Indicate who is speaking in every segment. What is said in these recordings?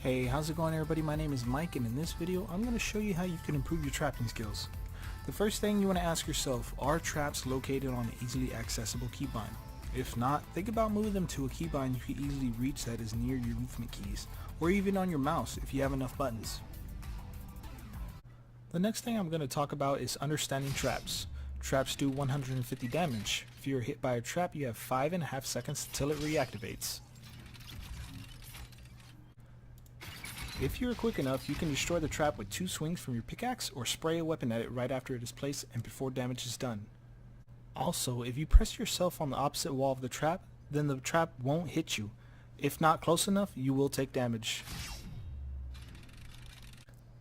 Speaker 1: Hey, how's it going everybody? My name is Mike, and in this video I'm going to show you how you can improve your trapping skills. The first thing you want to ask yourself, are traps located on an easily accessible keybind? If not, think about moving them to a keybind you can easily reach that is near your movement keys, or even on your mouse if you have enough buttons. The next thing I'm going to talk about is understanding traps. Traps do 150 damage. If you're hit by a trap, you have 5.5 seconds until it reactivates. If you're quick enough, you can destroy the trap with 2 swings from your pickaxe or spray a weapon at it right after it is placed and before damage is done. Also, if you press yourself on the opposite wall of the trap, then the trap won't hit you. If not close enough, you will take damage.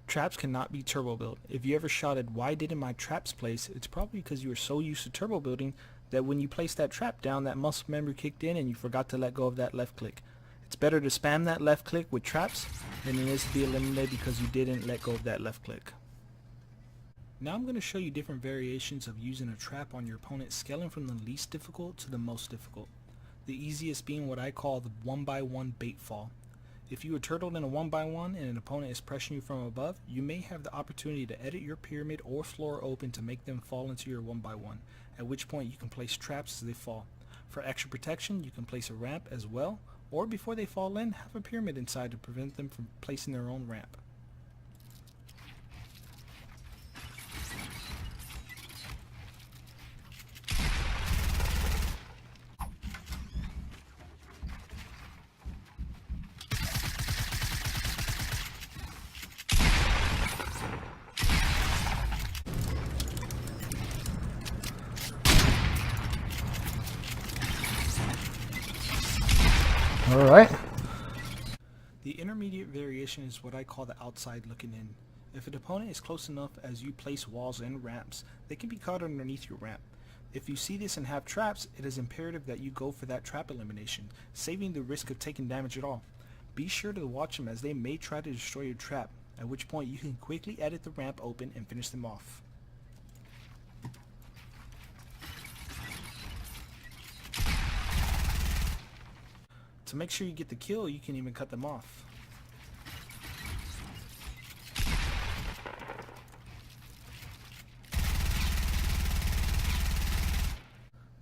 Speaker 1: Traps cannot be turbo built. If you ever shouted, "Why didn't my traps place?" it's probably because you were so used to turbo building that when you placed that trap down, that muscle memory kicked in and you forgot to let go of that left click. It's better to spam that left click with traps than it is to be eliminated because you didn't let go of that left click. Now I'm going to show you different variations of using a trap on your opponent, scaling from the least difficult to the most difficult. The easiest being what I call the 1x1 bait fall. If you are turtled in a 1x1 and an opponent is pressuring you from above, you may have the opportunity to edit your pyramid or floor open to make them fall into your 1x1, at which point you can place traps as they fall. For extra protection, you can place a ramp as well, or before they fall in, have a pyramid inside to prevent them from placing their own ramp. Alright. The intermediate variation is what I call the outside looking in. If an opponent is close enough as you place walls and ramps, they can be caught underneath your ramp. If you see this and have traps, it is imperative that you go for that trap elimination, saving the risk of taking damage at all. Be sure to watch them as they may try to destroy your trap, at which point you can quickly edit the ramp open and finish them off. To make sure you get the kill, you can even cut them off.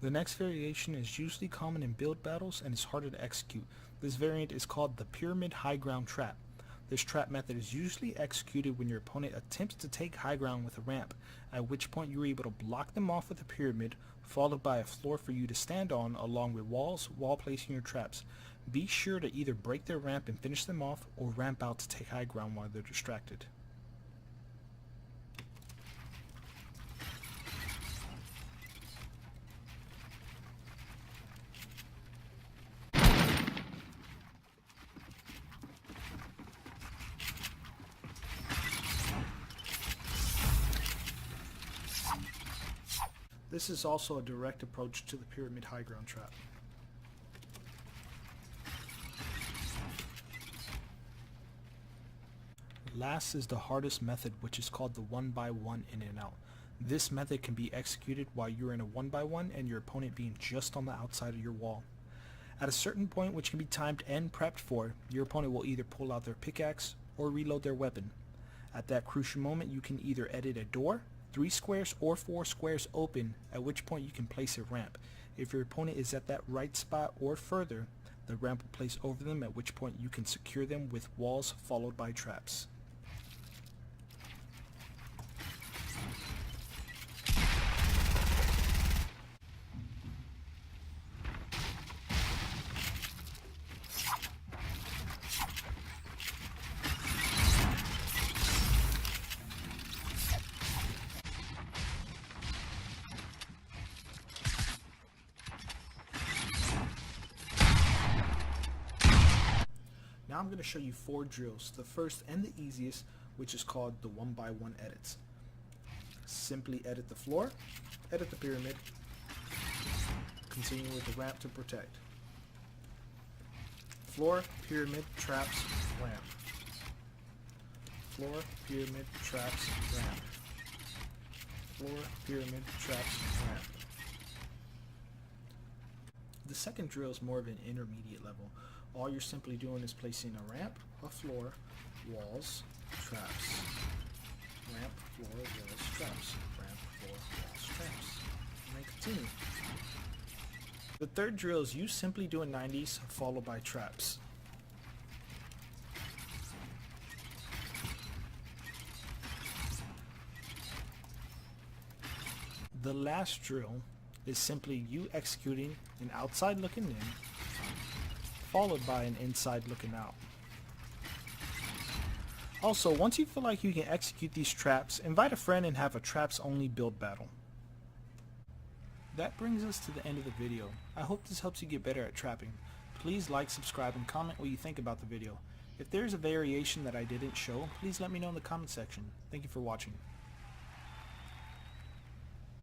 Speaker 1: The next variation is usually common in build battles and is harder to execute. This variant is called the pyramid high ground trap. This trap method is usually executed when your opponent attempts to take high ground with a ramp, at which point you are able to block them off with a pyramid, followed by a floor for you to stand on along with walls while placing your traps. Be sure to either break their ramp and finish them off, or ramp out to take high ground while they're distracted. This is also a direct approach to the pyramid high ground trap. Last is the hardest method, which is called the 1x1 in and out. This method can be executed while you're in a 1x1 and your opponent being just on the outside of your wall. At a certain point, which can be timed and prepped for, your opponent will either pull out their pickaxe or reload their weapon. At that crucial moment, you can either edit a door, 3 squares or 4 squares open, at which point you can place a ramp. If your opponent is at that right spot or further, the ramp will place over them, at which point you can secure them with walls followed by traps. Now I'm going to show you 4 drills, the first and the easiest, which is called the 1x1 edits. Simply edit the floor, edit the pyramid, continue with the ramp to protect. Floor, pyramid, traps, ramp. Floor, pyramid, traps, ramp. Floor, pyramid, traps, ramp. The second drill is more of an intermediate level. all you're simply doing is placing a ramp, a floor, walls, traps. Ramp, floor, walls, traps. Ramp, floor, walls, traps. And then continue. The third drill is you simply doing 90s followed by traps. The last drill is simply you executing an outside looking in, followed by an inside looking out. Also, once you feel like you can execute these traps, invite a friend and have a traps only build battle. That brings us to the end of the video. I hope this helps you get better at trapping. Please like, subscribe, and comment what you think about the video. If there is a variation that I didn't show, please let me know in the comment section. Thank you for watching.